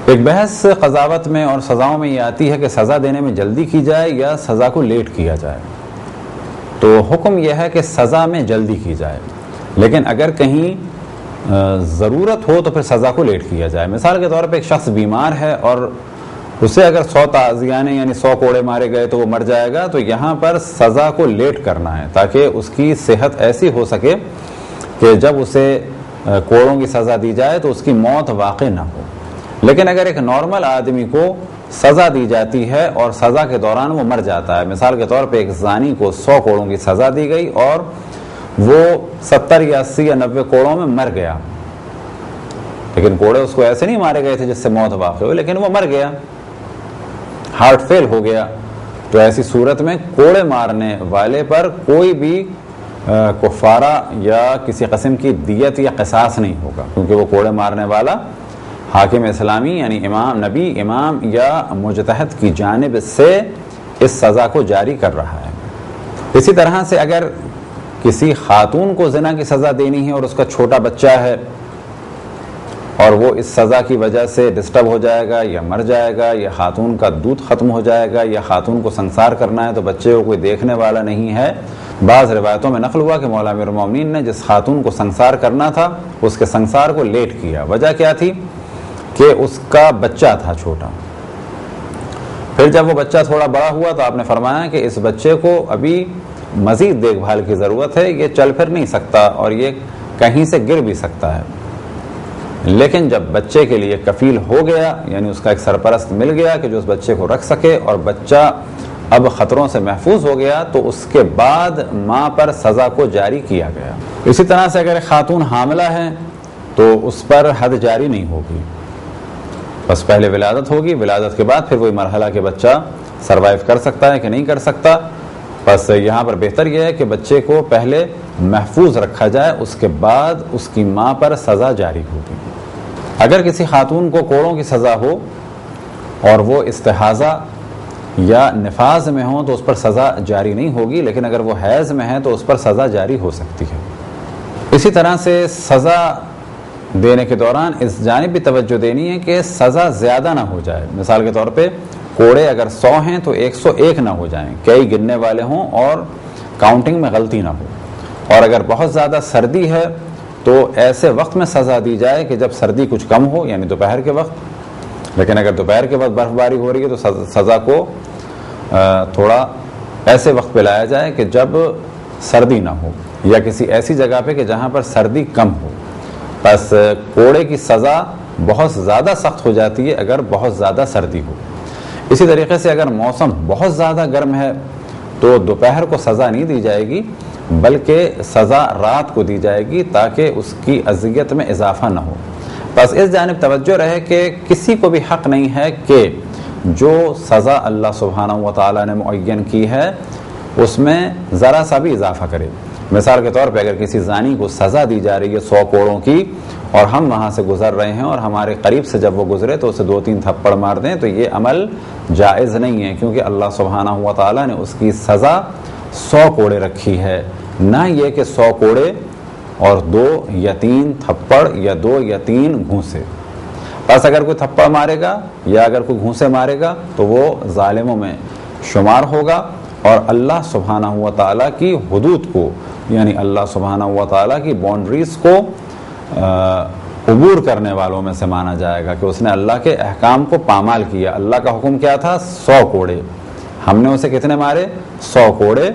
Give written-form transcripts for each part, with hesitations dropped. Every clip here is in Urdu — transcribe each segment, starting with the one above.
ایک بحث قضاوت میں اور سزاؤں میں یہ آتی ہے کہ سزا دینے میں جلدی کی جائے یا سزا کو لیٹ کیا جائے. تو حکم یہ ہے کہ سزا میں جلدی کی جائے، لیکن اگر کہیں ضرورت ہو تو پھر سزا کو لیٹ کیا جائے. مثال کے طور پہ ایک شخص بیمار ہے اور اسے اگر 100 تعزیانے یعنی 100 کوڑے مارے گئے تو وہ مر جائے گا، تو یہاں پر سزا کو لیٹ کرنا ہے تاکہ اس کی صحت ایسی ہو سکے کہ جب اسے کوڑوں کی سزا دی جائے تو اس کی موت واقع نہ ہو. لیکن اگر ایک نارمل آدمی کو سزا دی جاتی ہے اور سزا کے دوران وہ مر جاتا ہے، مثال کے طور پہ ایک زانی کو 100 کوڑوں کی سزا دی گئی اور وہ 70 یا 80 یا 90 کوڑوں میں مر گیا، لیکن کوڑے اس کو ایسے نہیں مارے گئے تھے جس سے موت واقع ہوئی، لیکن وہ مر گیا، ہارٹ فیل ہو گیا. تو ایسی صورت میں کوڑے مارنے والے پر کوئی بھی کفارہ یا کسی قسم کی دیت یا قصاص نہیں ہوگا، کیونکہ وہ کوڑے مارنے والا حاکم اسلامی یعنی امام، نبی، امام یا مجتہد کی جانب سے اس سزا کو جاری کر رہا ہے. اسی طرح سے اگر کسی خاتون کو زنا کی سزا دینی ہے اور اس کا چھوٹا بچہ ہے اور وہ اس سزا کی وجہ سے ڈسٹرب ہو جائے گا یا مر جائے گا یا خاتون کا دودھ ختم ہو جائے گا یا خاتون کو سنسار کرنا ہے تو بچے کو کوئی دیکھنے والا نہیں ہے. بعض روایتوں میں نقل ہوا کہ مولا امیر المومنین نے جس خاتون کو سنسار کرنا تھا اس کے سنسار کو لیٹ کیا. وجہ کیا تھی؟ کہ اس کا بچہ تھا چھوٹا. پھر جب وہ بچہ تھوڑا بڑا ہوا تو آپ نے فرمایا کہ اس بچے کو ابھی مزید دیکھ بھال کی ضرورت ہے، یہ چل پھر نہیں سکتا اور یہ کہیں سے گر بھی سکتا ہے. لیکن جب بچے کے لیے کفیل ہو گیا یعنی اس کا ایک سرپرست مل گیا کہ جو اس بچے کو رکھ سکے اور بچہ اب خطروں سے محفوظ ہو گیا تو اس کے بعد ماں پر سزا کو جاری کیا گیا. اسی طرح سے اگر ایک خاتون حاملہ ہے تو اس پر حد جاری نہیں ہوگی، بس پہلے ولادت ہوگی، ولادت کے بعد پھر وہی مرحلہ کہ بچہ سروائیو کر سکتا ہے کہ نہیں کر سکتا. بس یہاں پر بہتر یہ ہے کہ بچے کو پہلے محفوظ رکھا جائے، اس کے بعد اس کی ماں پر سزا جاری ہوگی. اگر کسی خاتون کو کوڑوں کی سزا ہو اور وہ استحاضہ یا نفاذ میں ہوں تو اس پر سزا جاری نہیں ہوگی، لیکن اگر وہ حیض میں ہے تو اس پر سزا جاری ہو سکتی ہے. اسی طرح سے سزا دینے کے دوران اس جانب بھی توجہ دینی ہے کہ سزا زیادہ نہ ہو جائے. مثال کے طور پہ کوڑے اگر 100 ہیں تو 101 نہ ہو جائیں، کئی گننے والے ہوں اور کاؤنٹنگ میں غلطی نہ ہو. اور اگر بہت زیادہ سردی ہے تو ایسے وقت میں سزا دی جائے کہ جب سردی کچھ کم ہو یعنی دوپہر کے وقت. لیکن اگر دوپہر کے وقت برف باری ہو رہی ہے تو سزا کو تھوڑا ایسے وقت پہ لایا جائے کہ جب سردی نہ ہو یا کسی ایسی جگہ پہ کہ جہاں پر سردی کم ہو. بس کوڑے کی سزا بہت زیادہ سخت ہو جاتی ہے اگر بہت زیادہ سردی ہو. اسی طریقے سے اگر موسم بہت زیادہ گرم ہے تو دوپہر کو سزا نہیں دی جائے گی بلکہ سزا رات کو دی جائے گی تاکہ اس کی اذیت میں اضافہ نہ ہو. بس اس جانب توجہ رہے کہ کسی کو بھی حق نہیں ہے کہ جو سزا اللہ سبحانہ و تعالیٰ نے معین کی ہے اس میں ذرا سا بھی اضافہ کرے. مثال کے طور پہ اگر کسی زانی کو سزا دی جا رہی ہے 100 کوڑوں کی اور ہم وہاں سے گزر رہے ہیں اور ہمارے قریب سے جب وہ گزرے تو اسے 2-3 تھپڑ مار دیں تو یہ عمل جائز نہیں ہے، کیونکہ اللہ سبحانہ و تعالیٰ نے اس کی سزا 100 کوڑے رکھی ہے، نہ یہ کہ 100 کوڑے اور 2 یا 3 تھپڑ یا 2 یا 3 گھونسے. بس اگر کوئی تھپڑ مارے گا یا اگر کوئی گھونسے مارے گا تو وہ ظالموں میں شمار ہوگا اور اللہ سبحانہ و تعالیٰ کی حدود کو یعنی اللہ سبحانہ و تعالیٰ کی باؤنڈریز کو عبور کرنے والوں میں سے مانا جائے گا کہ اس نے اللہ کے احکام کو پامال کیا. اللہ کا حکم کیا تھا؟ 100 کوڑے، ہم نے اسے کتنے مارے؟ 100 کوڑے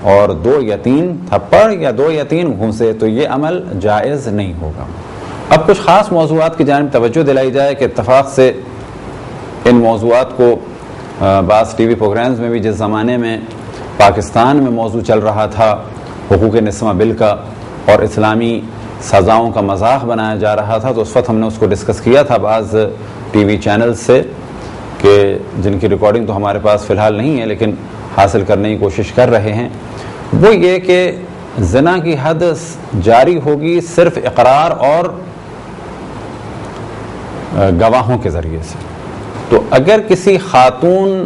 اور 2 یا 3 تھپڑ یا 2 یا 3 گھونسے، تو یہ عمل جائز نہیں ہوگا. اب کچھ خاص موضوعات کی جانب توجہ دلائی جائے کہ اتفاق سے ان موضوعات کو بعض ٹی وی پروگرامز میں بھی جس زمانے میں پاکستان میں موضوع چل رہا تھا حقوق نسواں بل کا اور اسلامی سزاؤں کا مذاق بنایا جا رہا تھا، تو اس وقت ہم نے اس کو ڈسکس کیا تھا بعض ٹی وی چینل سے کہ جن کی ریکارڈنگ تو ہمارے پاس فی الحال نہیں ہے لیکن حاصل کرنے کی کوشش کر رہے ہیں. وہ یہ کہ زنا کی حد جاری ہوگی صرف اقرار اور گواہوں کے ذریعے سے. تو اگر کسی خاتون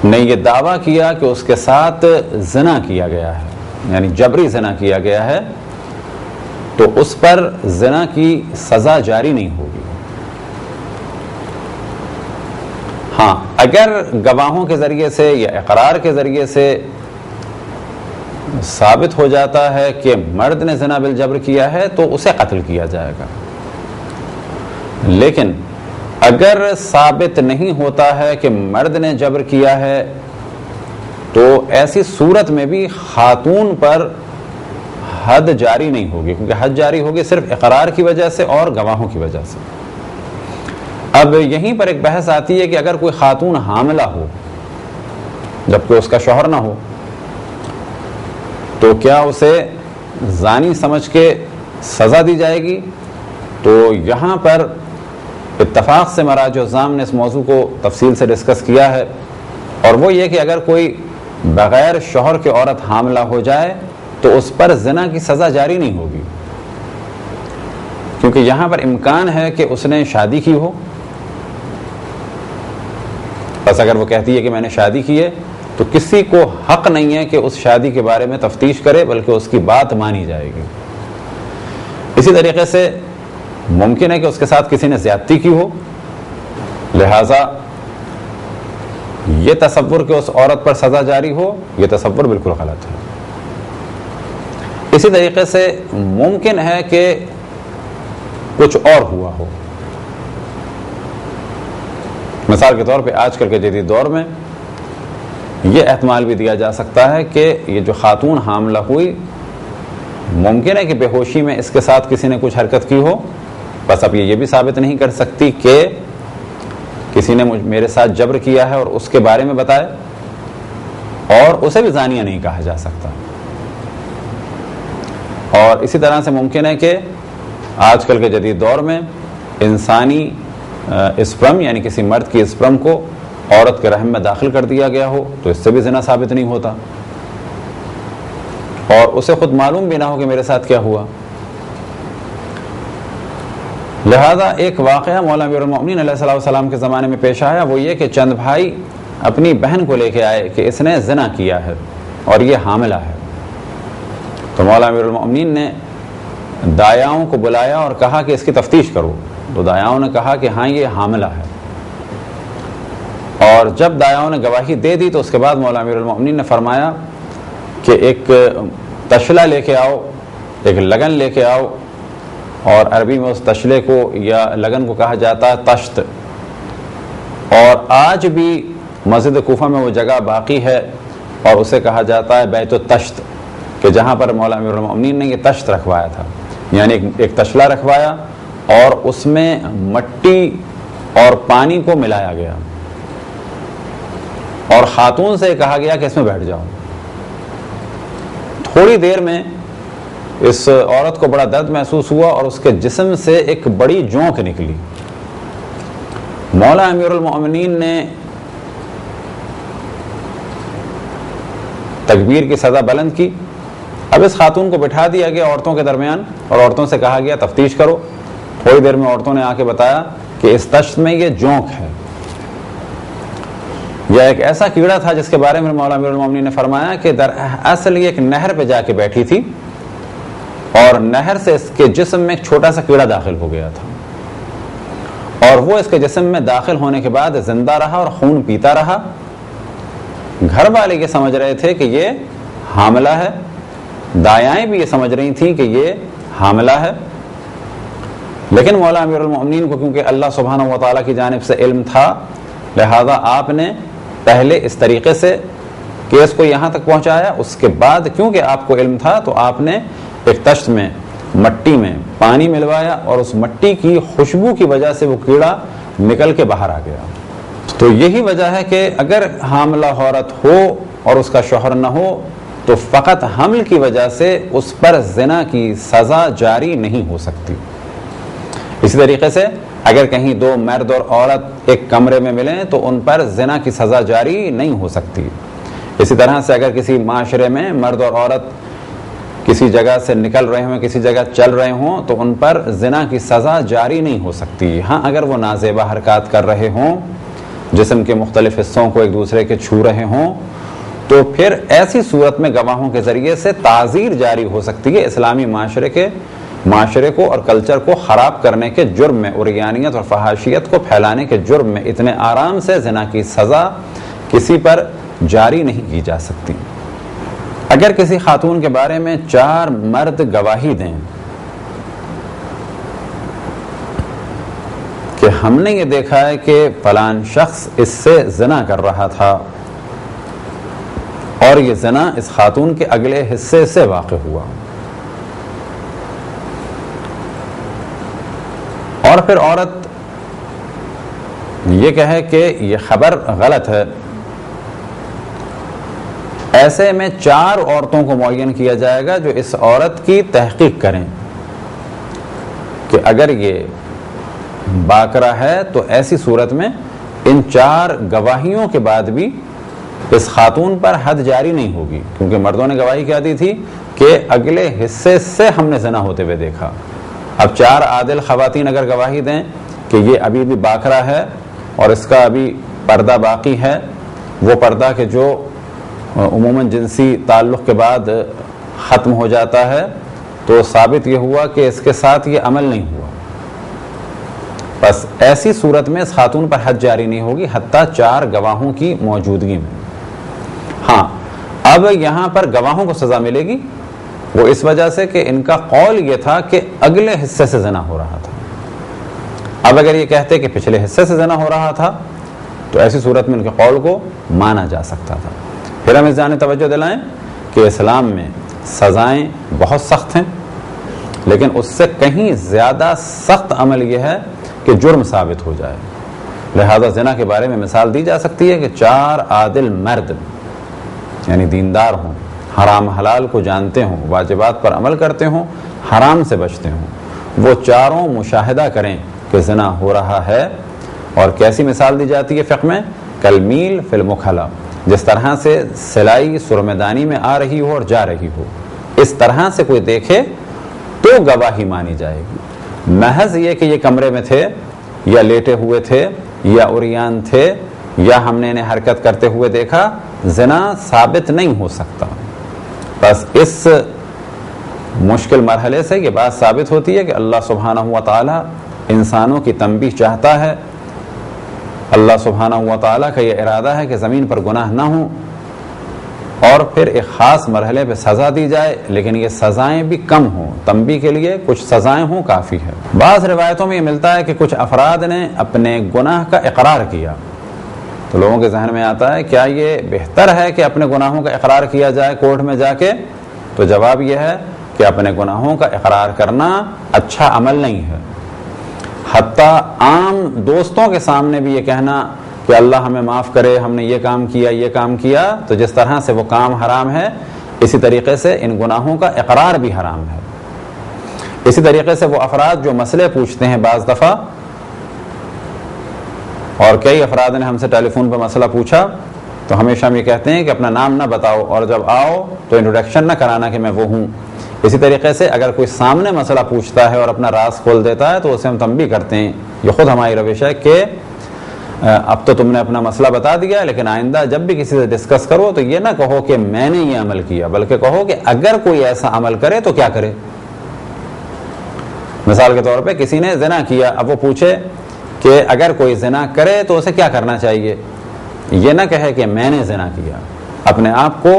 نے یہ دعویٰ کیا کہ اس کے ساتھ زنا کیا گیا ہے یعنی جبری زنا کیا گیا ہے تو اس پر زنا کی سزا جاری نہیں ہوگی۔ ہاں اگر گواہوں کے ذریعے سے یا اقرار کے ذریعے سے ثابت ہو جاتا ہے کہ مرد نے زنا بالجبر کیا ہے تو اسے قتل کیا جائے گا، لیکن اگر ثابت نہیں ہوتا ہے کہ مرد نے جبر کیا ہے تو ایسی صورت میں بھی خاتون پر حد جاری نہیں ہوگی، کیونکہ حد جاری ہوگی صرف اقرار کی وجہ سے اور گواہوں کی وجہ سے۔ اب یہیں پر ایک بحث آتی ہے کہ اگر کوئی خاتون حاملہ ہو جبکہ اس کا شوہر نہ ہو تو کیا اسے زانی سمجھ کے سزا دی جائے گی؟ تو یہاں پر اتفاق سے مراجع الزام نے اس موضوع کو تفصیل سے ڈسکس کیا ہے، اور وہ یہ کہ اگر کوئی بغیر شوہر کے عورت حاملہ ہو جائے تو اس پر زنا کی سزا جاری نہیں ہوگی، کیونکہ یہاں پر امکان ہے کہ اس نے شادی کی ہو۔ بس اگر وہ کہتی ہے کہ میں نے شادی کی ہے تو کسی کو حق نہیں ہے کہ اس شادی کے بارے میں تفتیش کرے، بلکہ اس کی بات مانی جائے گی۔ اسی طریقے سے ممکن ہے کہ اس کے ساتھ کسی نے زیادتی کی ہو، لہذا یہ تصور کہ اس عورت پر سزا جاری ہو، یہ تصور بالکل غلط ہے۔ اسی طریقے سے ممکن ہے کہ کچھ اور ہوا ہو، مثال کے طور پہ آج کل کے جدید دور میں یہ احتمال بھی دیا جا سکتا ہے کہ یہ جو خاتون حاملہ ہوئی ممکن ہے کہ بے ہوشی میں اس کے ساتھ کسی نے کچھ حرکت کی ہو، بس اب یہ بھی ثابت نہیں کر سکتی کہ کسی نے میرے ساتھ جبر کیا ہے اور اس کے بارے میں بتائے، اور اسے بھی زانیہ نہیں کہا جا سکتا۔ اور اسی طرح سے ممکن ہے کہ آج کل کے جدید دور میں انسانی اسپرم یعنی کسی مرد کی اسپرم کو عورت کے رحم میں داخل کر دیا گیا ہو، تو اس سے بھی زنا ثابت نہیں ہوتا، اور اسے خود معلوم بھی نہ ہو کہ میرے ساتھ کیا ہوا۔ لہذا ایک واقعہ مولا امیر المؤمنین علیہ الصلوۃ والسلام کے زمانے میں پیش آیا، وہ یہ کہ چند بھائی اپنی بہن کو لے کے آئے کہ اس نے زنا کیا ہے اور یہ حاملہ ہے۔ تو مولا امیر المؤمنین نے دایاؤں کو بلایا اور کہا کہ اس کی تفتیش کرو، تو دایاؤں نے کہا کہ ہاں یہ حاملہ ہے، اور جب دایاؤں نے گواہی دے دی تو اس کے بعد مولا امیر المؤمنین نے فرمایا کہ ایک تشلا لے کے آؤ، ایک لگن لے کے آؤ، اور عربی میں اس تشلے کو یا لگن کو کہا جاتا ہے تشت، اور آج بھی مسجد کوفہ میں وہ جگہ باقی ہے اور اسے کہا جاتا ہے بیت التشت، کہ جہاں پر مولا امیر المؤمنین نے یہ تشت رکھوایا تھا، یعنی ایک تشلا رکھوایا اور اس میں مٹی اور پانی کو ملایا گیا، اور خاتون سے کہا گیا کہ اس میں بیٹھ جاؤ۔ تھوڑی دیر میں اس عورت کو بڑا درد محسوس ہوا اور اس کے جسم سے ایک بڑی جونک نکلی۔ مولا امیر المؤمنین نے تکبیر کی سزا بلند کی۔ اب اس خاتون کو بٹھا دیا گیا عورتوں کے درمیان اور عورتوں سے کہا گیا تفتیش کرو۔ تھوڑی دیر میں عورتوں نے آ کے بتایا کہ اس تشت میں یہ جونک ہے، یا ایک ایسا کیڑا تھا جس کے بارے میں مولا امیر المؤمنین نے فرمایا کہ دراصل یہ ایک نہر پہ جا کے بیٹھی تھی اور نہر سے اس کے جسم میں ایک چھوٹا سا کیڑا داخل ہو گیا تھا، اور وہ اس کے جسم میں داخل ہونے کے بعد زندہ رہا اور خون پیتا رہا۔ گھر والے یہ سمجھ رہے تھے کہ یہ حاملہ ہے، دایائیں بھی یہ سمجھ رہی تھیں کہ یہ حاملہ ہے، لیکن مولا امیر المؤمنین کو کیونکہ اللہ سبحانہ و تعالیٰ کی جانب سے علم تھا، لہذا آپ نے پہلے اس طریقے سے کیس کو یہاں تک پہنچایا، اس کے بعد کیونکہ آپ کو علم تھا تو آپ نے ایک تشت میں مٹی میں پانی ملوایا، اور اس مٹی کی خوشبو کی وجہ سے وہ کیڑا نکل کے باہر آ گیا۔ تو یہی وجہ ہے کہ اگر حاملہ عورت ہو اور اس کا شوہر نہ ہو تو فقط حمل کی وجہ سے اس پر زنا کی سزا جاری نہیں ہو سکتی۔ اسی طریقے سے اگر کہیں دو مرد اور عورت ایک کمرے میں ملیں تو ان پر زنا کی سزا جاری نہیں ہو سکتی۔ اسی طرح سے اگر کسی معاشرے میں مرد اور عورت کسی جگہ سے نکل رہے ہوں، کسی جگہ چل رہے ہوں، تو ان پر زنا کی سزا جاری نہیں ہو سکتی۔ ہاں اگر وہ نازیبا حرکات کر رہے ہوں، جسم کے مختلف حصوں کو ایک دوسرے کے چھو رہے ہوں، تو پھر ایسی صورت میں گواہوں کے ذریعے سے تعزیر جاری ہو سکتی ہے۔ اسلامی معاشرے کے معاشرے کو اور کلچر کو خراب کرنے کے جرم میں، عریانیت اور فحاشیت کو پھیلانے کے جرم میں اتنے آرام سے زنا کی سزا کسی پر جاری نہیں کی جا سکتی۔ اگر کسی خاتون کے بارے میں 4 مرد گواہی دیں کہ ہم نے یہ دیکھا ہے کہ فلان شخص اس سے زنا کر رہا تھا اور یہ زنا اس خاتون کے اگلے حصے سے واقع ہوا، اور پھر عورت یہ کہے کہ یہ خبر غلط ہے، ایسے میں 4 عورتوں کو معین کیا جائے گا جو اس عورت کی تحقیق کریں کہ اگر یہ باقرہ ہے تو ایسی صورت میں ان 4 گواہیوں کے بعد بھی اس خاتون پر حد جاری نہیں ہوگی، کیونکہ مردوں نے گواہی کیا دی تھی کہ اگلے حصے سے ہم نے زنا ہوتے ہوئے دیکھا۔ اب 4 عادل خواتین اگر گواہی دیں کہ یہ ابھی بھی باقرہ ہے اور اس کا ابھی پردہ باقی ہے، وہ پردہ کہ جو عموماً جنسی تعلق کے بعد ختم ہو جاتا ہے، تو ثابت یہ ہوا کہ اس کے ساتھ یہ عمل نہیں ہوا، بس ایسی صورت میں اس خاتون پر حد جاری نہیں ہوگی حتیٰ 4 گواہوں کی موجودگی میں۔ ہاں، اب یہاں پر گواہوں کو سزا ملے گی، وہ اس وجہ سے کہ ان کا قول یہ تھا کہ اگلے حصے سے زنا ہو رہا تھا۔ اب اگر یہ کہتے کہ پچھلے حصے سے زنا ہو رہا تھا تو ایسی صورت میں ان کے قول کو مانا جا سکتا تھا۔ پھر ہم اس جانب توجہ دلائیں کہ اسلام میں سزائیں بہت سخت ہیں، لیکن اس سے کہیں زیادہ سخت عمل یہ ہے کہ جرم ثابت ہو جائے۔ لہذا زنا کے بارے میں مثال دی جا سکتی ہے کہ 4 عادل مرد، یعنی دیندار ہوں، حرام حلال کو جانتے ہوں، واجبات پر عمل کرتے ہوں، حرام سے بچتے ہوں، وہ 4 مشاہدہ کریں کہ زنا ہو رہا ہے۔ اور کیسی مثال دی جاتی ہے فقہ میں؟ کالمیل فی المکھلا، جس طرح سے سلائی سرمدانی میں آ رہی ہو اور جا رہی ہو، اس طرح سے کوئی دیکھے تو گواہی مانی جائے گی۔ محض یہ کہ یہ کمرے میں تھے یا لیٹے ہوئے تھے یا عریان تھے یا ہم نے انہیں حرکت کرتے ہوئے دیکھا، زنا ثابت نہیں ہو سکتا۔ بس اس مشکل مرحلے سے یہ بات ثابت ہوتی ہے کہ اللہ سبحانہ و تعالی انسانوں کی تنبیہ چاہتا ہے، اللہ سبحانہ و تعالی کا یہ ارادہ ہے کہ زمین پر گناہ نہ ہوں، اور پھر ایک خاص مرحلے پہ سزا دی جائے، لیکن یہ سزائیں بھی کم ہوں، تنبیہ کے لیے کچھ سزائیں ہوں کافی ہے۔ بعض روایتوں میں یہ ملتا ہے کہ کچھ افراد نے اپنے گناہ کا اقرار کیا، تو لوگوں کے ذہن میں آتا ہے کیا یہ بہتر ہے کہ اپنے گناہوں کا اقرار کیا جائے کورٹ میں جا کے؟ تو جواب یہ ہے کہ اپنے گناہوں کا اقرار کرنا اچھا عمل نہیں ہے، حتیٰ عام دوستوں کے سامنے بھی یہ کہنا کہ اللہ ہمیں معاف کرے، ہم نے یہ کام کیا یہ کام کیا، تو جس طرح سے وہ کام حرام ہے اسی طریقے سے ان گناہوں کا اقرار بھی حرام ہے۔ اسی طریقے سے وہ افراد جو مسئلے پوچھتے ہیں بعض دفعہ، اور کئی افراد نے ہم سے ٹیلی فون پہ مسئلہ پوچھا، تو ہمیشہ ہم یہ کہتے ہیں کہ اپنا نام نہ بتاؤ اور جب آؤ تو انٹروڈکشن نہ کرانا کہ میں وہ ہوں۔ اسی طریقے سے اگر کوئی سامنے مسئلہ پوچھتا ہے اور اپنا راز کھول دیتا ہے تو اسے ہم تنبیہ کرتے ہیں، یہ خود ہماری روش ہے کہ اب تو تم نے اپنا مسئلہ بتا دیا، لیکن آئندہ جب بھی کسی سے ڈسکس کرو تو یہ نہ کہو کہ میں نے یہ عمل کیا، بلکہ کہو کہ اگر کوئی ایسا عمل کرے تو کیا کرے۔ مثال کے طور پہ کسی نے زنا کیا، اب وہ پوچھے کہ اگر کوئی زنا کرے تو اسے کیا کرنا چاہیے، یہ نہ کہے کہ میں نے زنا کیا، اپنے آپ کو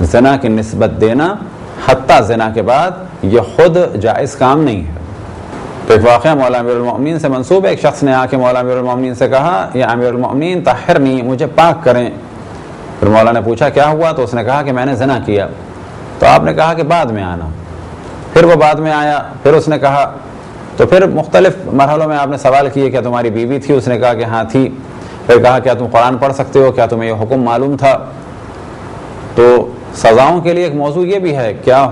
زنا کی نسبت دینا حتیٰ زنا کے بعد یہ خود جائز کام نہیں ہے۔ تو ایک واقعہ مولا امیر المؤمنین سے منسوب ہے، ایک شخص نے آ کے مولا امیر المؤمنین سے کہا یا امیر المؤمنین طہرنی، مجھے پاک کریں۔ پھر مولا نے پوچھا کیا ہوا، تو اس نے کہا کہ میں نے زنا کیا۔ تو آپ نے کہا کہ بعد میں آنا، پھر وہ بعد میں آیا، پھر اس نے کہا، تو پھر مختلف مرحلوں میں آپ نے سوال کیے کیا تمہاری بیوی تھی، اس نے کہا کہ ہاں تھی۔ پھر کہا کیا تم قرآن پڑھ سکتے ہو، کیا تمہیں یہ حکم معلوم تھا؟ تو سزاؤں کے لیے ایک موضوع یہ بھی ہے، کیا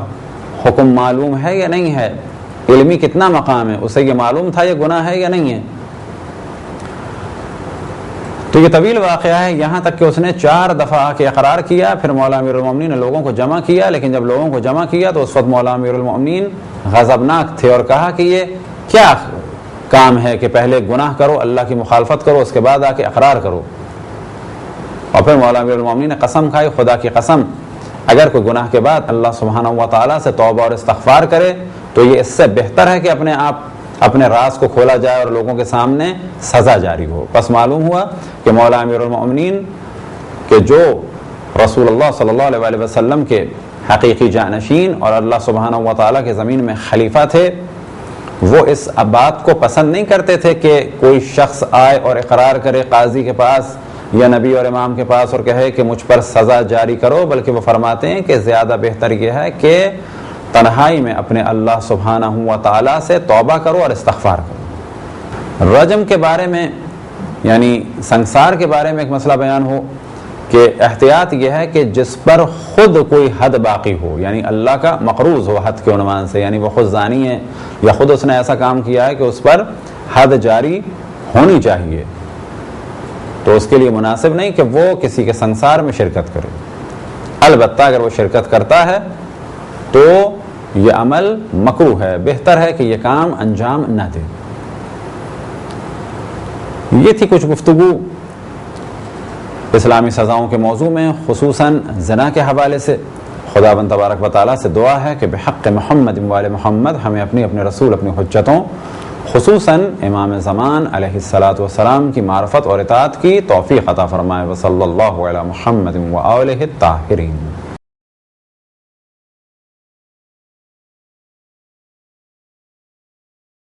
حکم معلوم ہے یا نہیں ہے، علمی کتنا مقام ہے، اسے یہ معلوم تھا یہ گناہ ہے یا نہیں ہے۔ تو یہ طویل واقعہ ہے، یہاں تک کہ اس نے 4 دفعہ آ کے اقرار کیا۔ پھر مولا امیر المؤمنین نے لوگوں کو جمع کیا، لیکن جب لوگوں کو جمع کیا تو اس وقت مولا امیر المؤمنین غضبناک تھے اور کہا کہ یہ کیا کام ہے کہ پہلے گناہ کرو، اللہ کی مخالفت کرو، اس کے بعد آ کے اقرار کرو۔ اور پھر مولا امیر المؤمنین نے قسم کھائی، خدا کی قسم اگر کوئی گناہ کے بعد اللہ سبحانہ و تعالیٰ سے توبہ اور استغفار کرے تو یہ اس سے بہتر ہے کہ اپنے راز کو کھولا جائے اور لوگوں کے سامنے سزا جاری ہو۔ پس معلوم ہوا کہ مولا امیر المؤمنین کہ جو رسول اللہ صلی اللہ علیہ وسلم کے حقیقی جانشین اور اللہ سبحانہ و تعالیٰ کے زمین میں خلیفہ تھے، وہ اس بات کو پسند نہیں کرتے تھے کہ کوئی شخص آئے اور اقرار کرے قاضی کے پاس یا نبی اور امام کے پاس اور کہے کہ مجھ پر سزا جاری کرو، بلکہ وہ فرماتے ہیں کہ زیادہ بہتر یہ ہے کہ تنہائی میں اپنے اللہ سبحانہ و تعالیٰ سے توبہ کرو اور استغفار کرو۔ رجم کے بارے میں یعنی سنسار کے بارے میں ایک مسئلہ بیان ہو کہ احتیاط یہ ہے کہ جس پر خود کوئی حد باقی ہو، یعنی اللہ کا مقروض ہو حد کے عنوان سے، یعنی وہ خود زانی ہے یا خود اس نے ایسا کام کیا ہے کہ اس پر حد جاری ہونی چاہیے، تو اس کے لیے مناسب نہیں کہ وہ کسی کے سنسار میں شرکت کرے۔ البتہ اگر وہ شرکت کرتا ہے تو یہ عمل مکروہ ہے، بہتر ہے کہ یہ کام انجام نہ دے۔ یہ تھی کچھ گفتگو اسلامی سزاؤں کے موضوع میں، خصوصاً زنا کے حوالے سے۔ خداوند تبارک و تعالیٰ سے دعا ہے کہ بحق محمد وآل محمد ہمیں اپنے رسول، اپنی حجتوں، خصوصاً امام زمان علیہ السلام کی معرفت اور اطاعت کی توفیق عطا فرمائے۔ وصلی اللہ علی محمد وآلہ الطاہرین۔